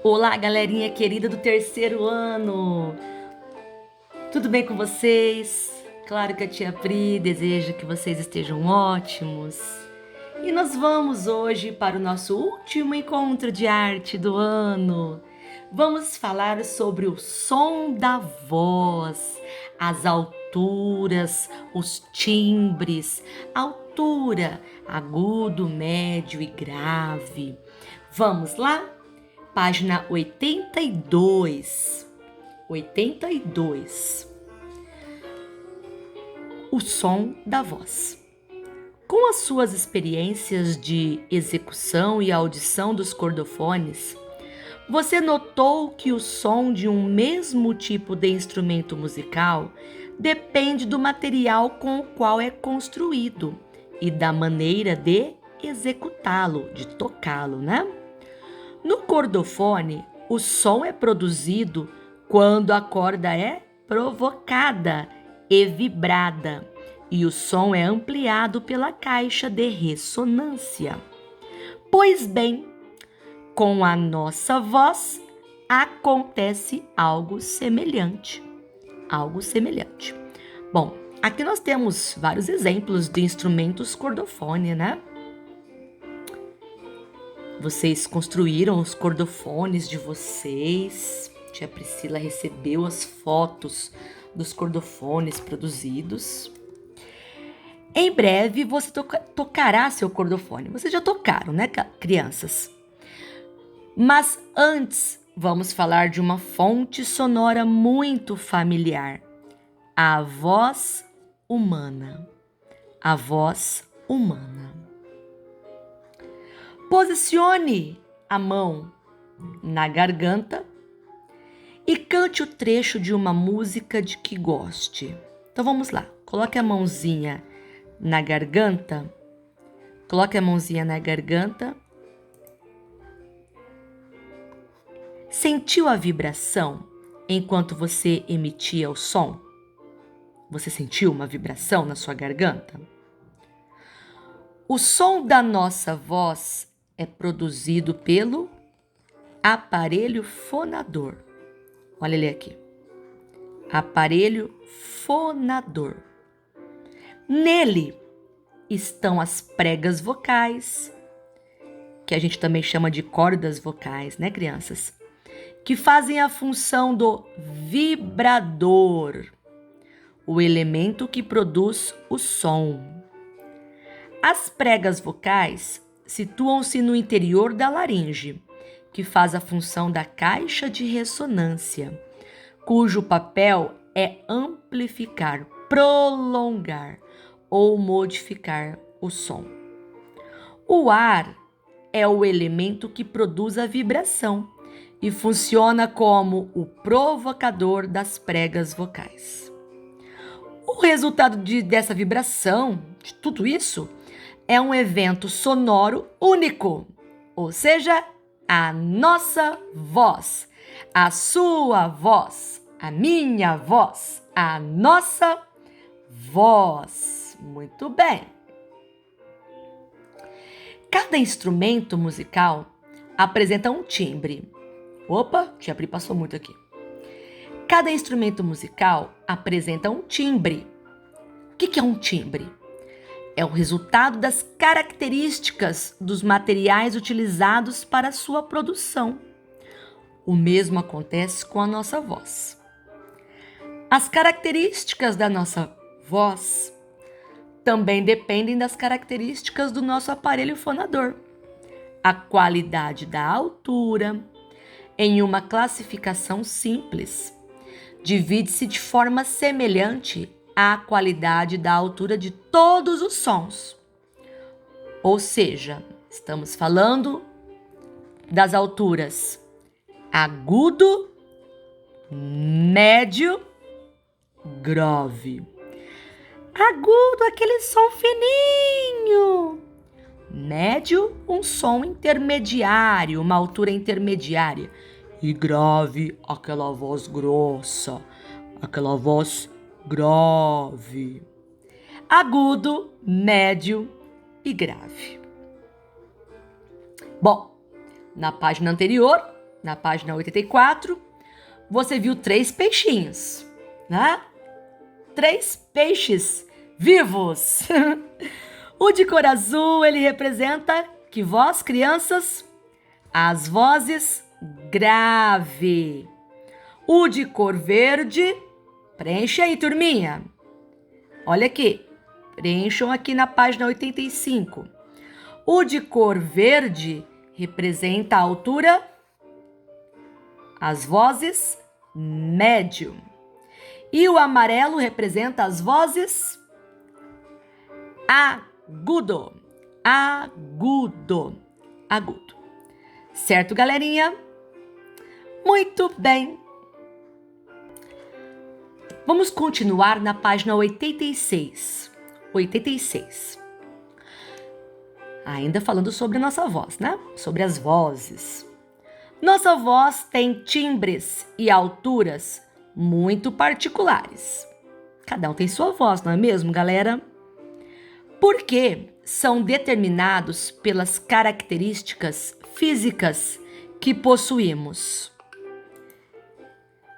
Olá, galerinha querida do terceiro ano! Tudo bem com vocês? Claro que a tia Pri deseja que vocês estejam ótimos. E nós vamos hoje para o nosso último encontro de arte do ano. Vamos falar sobre o som da voz, as alturas, os timbres, altura, agudo, médio e grave. Vamos lá? Página 82. 82. O som da voz. Com as suas experiências de execução e audição dos cordofones, você notou que o som de um mesmo tipo de instrumento musical depende do material com o qual é construído e da maneira de executá-lo, de tocá-lo, né? No cordofone, o som é produzido quando a corda é provocada e vibrada, e o som é ampliado pela caixa de ressonância. Pois bem, com a nossa voz acontece algo semelhante. Algo semelhante. Bom, aqui nós temos vários exemplos de instrumentos cordofone, né? Vocês construíram os cordofones de vocês. Tia Priscila recebeu as fotos dos cordofones produzidos. Em breve você tocará seu cordofone. Vocês já tocaram, né, crianças? Mas antes, vamos falar de uma fonte sonora muito familiar: a voz humana. A voz humana. Posicione a mão na garganta e cante o trecho de uma música de que goste. Então vamos lá. Coloque a mãozinha na garganta. Coloque a mãozinha na garganta. Sentiu a vibração enquanto você emitia o som? Você sentiu uma vibração na sua garganta? O som da nossa voz é produzido pelo aparelho fonador. Olha ele aqui. Aparelho fonador. Nele estão as pregas vocais, que a gente também chama de cordas vocais, né, crianças? Que fazem a função do vibrador, o elemento que produz o som. As pregas vocais situam-se no interior da laringe, que faz a função da caixa de ressonância, cujo papel é amplificar, prolongar ou modificar o som. O ar é o elemento que produz a vibração e funciona como o provocador das pregas vocais. O resultado dessa vibração, de tudo isso, é um evento sonoro único, ou seja, a nossa voz, a sua voz, a minha voz, a nossa voz. Muito bem. Cada instrumento musical apresenta um timbre. Opa, tia Pri passou muito aqui. Cada instrumento musical apresenta um timbre. O que é um timbre? É o resultado das características dos materiais utilizados para sua produção. O mesmo acontece com a nossa voz. As características da nossa voz também dependem das características do nosso aparelho fonador. A qualidade da altura, em uma classificação simples, divide-se de forma semelhante à qualidade da altura de todos os sons. Ou seja, estamos falando das alturas agudo, médio, grave. Agudo, aquele som fininho. Médio, um som intermediário, uma altura intermediária. E grave, aquela voz grossa, aquela voz grave. Agudo, médio e grave. Bom, na página anterior, na página 84, você viu 3 peixinhos, né? 3 peixes vivos. O de cor azul, ele representa que voz, crianças? As vozes grave. O de cor verde, preenche aí, turminha. Olha aqui, preencham aqui na página 85. O de cor verde representa a altura, as vozes médio. E o amarelo representa as vozes agudo. Agudo. Agudo. Certo, galerinha? Muito bem. Vamos continuar na página 86. 86. Ainda falando sobre a nossa voz, né? Sobre as vozes. Nossa voz tem timbres e alturas muito particulares. Cada um tem sua voz, não é mesmo, galera? Porque são determinados pelas características físicas que possuímos.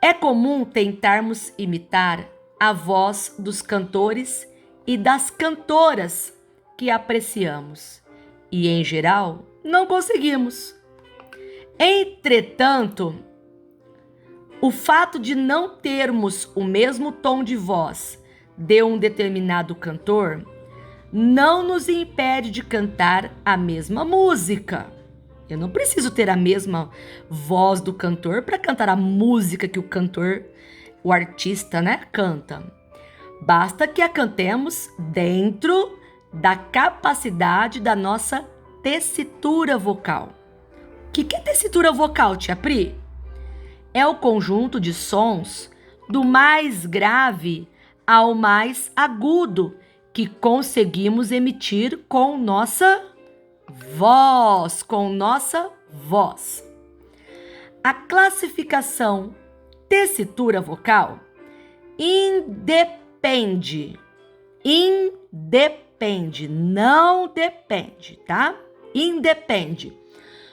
É comum tentarmos imitar a voz dos cantores e das cantoras que apreciamos, e em geral não conseguimos. Entretanto, o fato de não termos o mesmo tom de voz de um determinado cantor não nos impede de cantar a mesma música. Eu não preciso ter a mesma voz do cantor para cantar a música que o cantor, o artista, né, canta. Basta que a cantemos dentro da capacidade da nossa tessitura vocal. O que é tessitura vocal, tia Pri? É o conjunto de sons do mais grave ao mais agudo que conseguimos emitir com nossa voz, A classificação tessitura vocal não depende, tá? Independe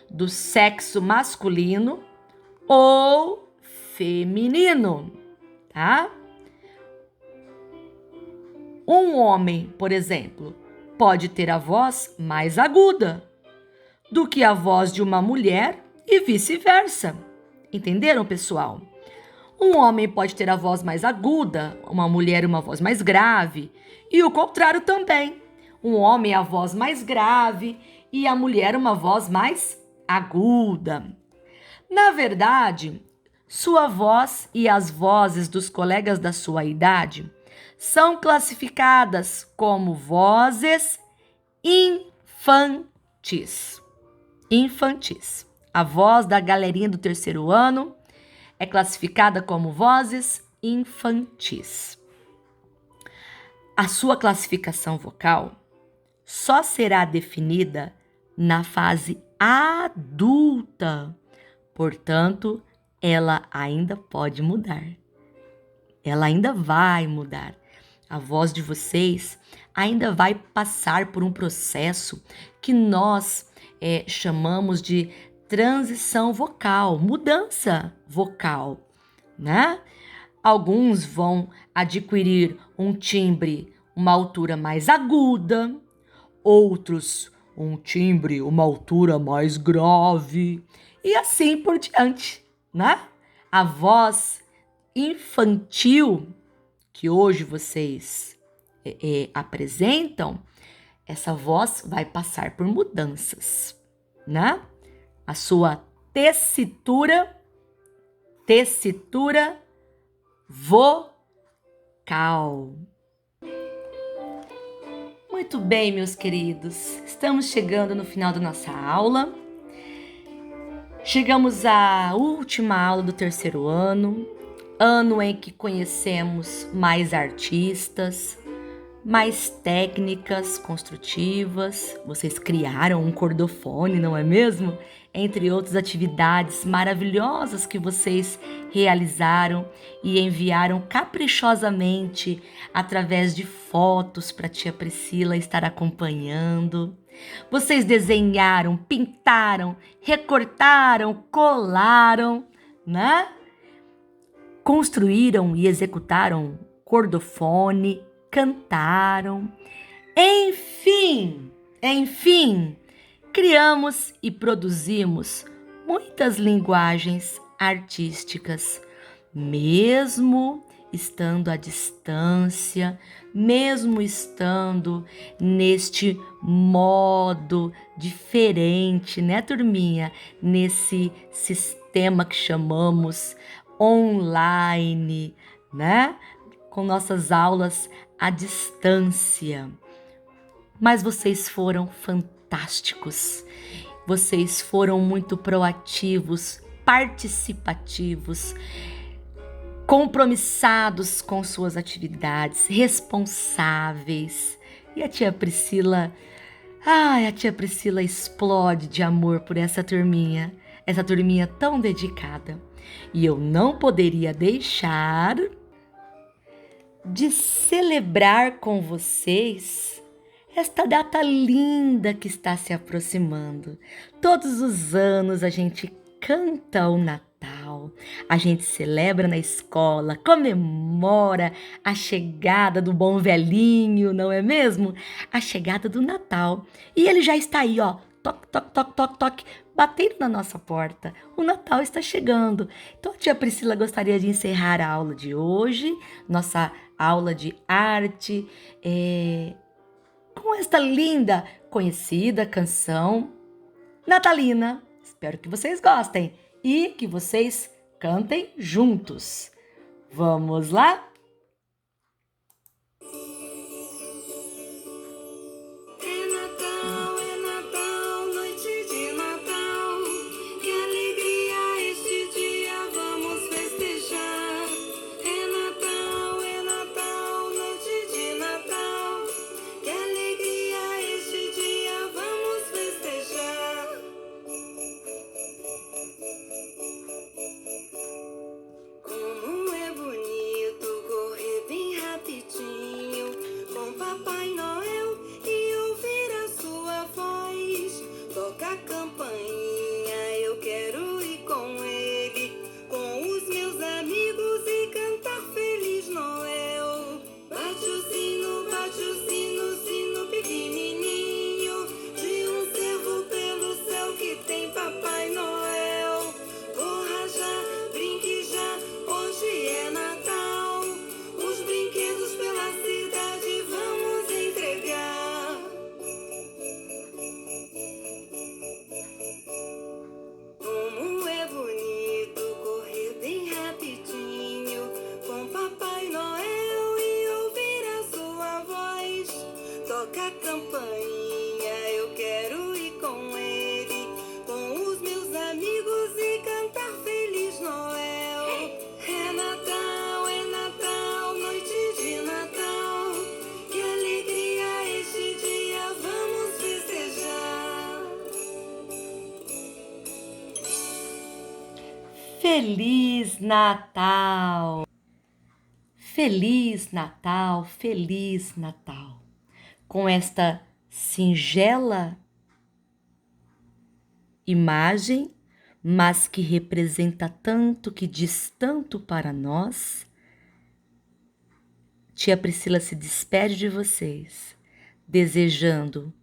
do sexo masculino ou feminino, tá? Um homem, por exemplo, pode ter a voz mais aguda do que a voz de uma mulher e vice-versa. Entenderam, pessoal? Um homem pode ter a voz mais aguda, uma mulher uma voz mais grave, e o contrário também. Um homem a voz mais grave e a mulher uma voz mais aguda. Na verdade, sua voz e as vozes dos colegas da sua idade são classificadas como vozes infantis. A voz da galerinha do 3º ano é classificada como vozes infantis. A sua classificação vocal só será definida na fase adulta. Portanto, ela ainda pode mudar. Ela ainda vai mudar. A voz de vocês ainda vai passar por um processo que nós chamamos de transição vocal, mudança vocal, né? Alguns vão adquirir um timbre, uma altura mais aguda, outros um timbre, uma altura mais grave, e assim por diante, né? A voz infantil que hoje vocês apresentam, essa voz vai passar por mudanças, né? A sua tessitura vocal. Muito bem, meus queridos, estamos chegando no final da nossa aula. Chegamos à última aula do 3º ano, ano em que conhecemos mais artistas, mais técnicas construtivas. Vocês criaram um cordofone, não é mesmo? Entre outras atividades maravilhosas que vocês realizaram e enviaram caprichosamente através de fotos para a tia Priscila estar acompanhando. Vocês desenharam, pintaram, recortaram, colaram, né? Construíram e executaram cordofone, cantaram. Enfim, criamos e produzimos muitas linguagens artísticas, mesmo estando à distância, mesmo estando neste modo diferente, né, turminha? Nesse sistema que chamamos online, né? Com nossas aulas à distância. Mas vocês foram fantásticos. Vocês foram muito proativos, participativos, compromissados com suas atividades, responsáveis. E a tia Priscila explode de amor por essa turminha tão dedicada. E eu não poderia deixar de celebrar com vocês esta data linda que está se aproximando. Todos os anos a gente canta o Natal, a gente celebra na escola, comemora a chegada do bom velhinho, não é mesmo? A chegada do Natal. E ele já está aí, ó, toque, toque, toque, toque, toque, batendo na nossa porta. O Natal está chegando. Então a tia Priscila gostaria de encerrar a aula de hoje, nossa aula de arte, com esta linda, conhecida canção natalina. Espero que vocês gostem e que vocês cantem juntos. Vamos lá? Feliz Natal! Feliz Natal, Feliz Natal! Com esta singela imagem, mas que representa tanto, que diz tanto para nós, tia Priscila se despede de vocês, desejando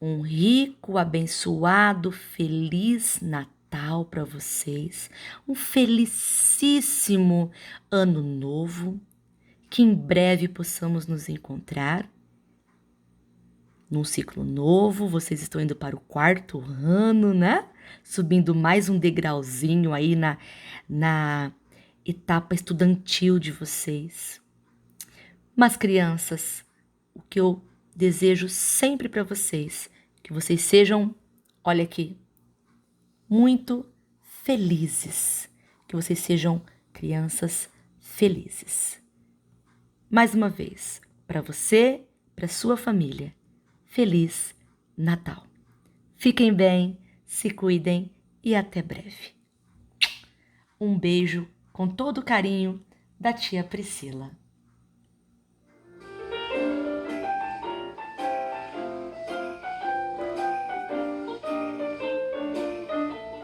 um rico, abençoado, feliz Natal para vocês, um felicíssimo ano novo, que em breve possamos nos encontrar num ciclo novo. Vocês estão indo para o 4º ano, né? Subindo mais um degrauzinho aí na etapa estudantil de vocês. Mas, crianças, o que eu desejo sempre para vocês, que vocês sejam, olha aqui, muito felizes, que vocês sejam crianças felizes. Mais uma vez, para você, para sua família, Feliz Natal. Fiquem bem, se cuidem e até breve. Um beijo com todo o carinho da tia Priscila.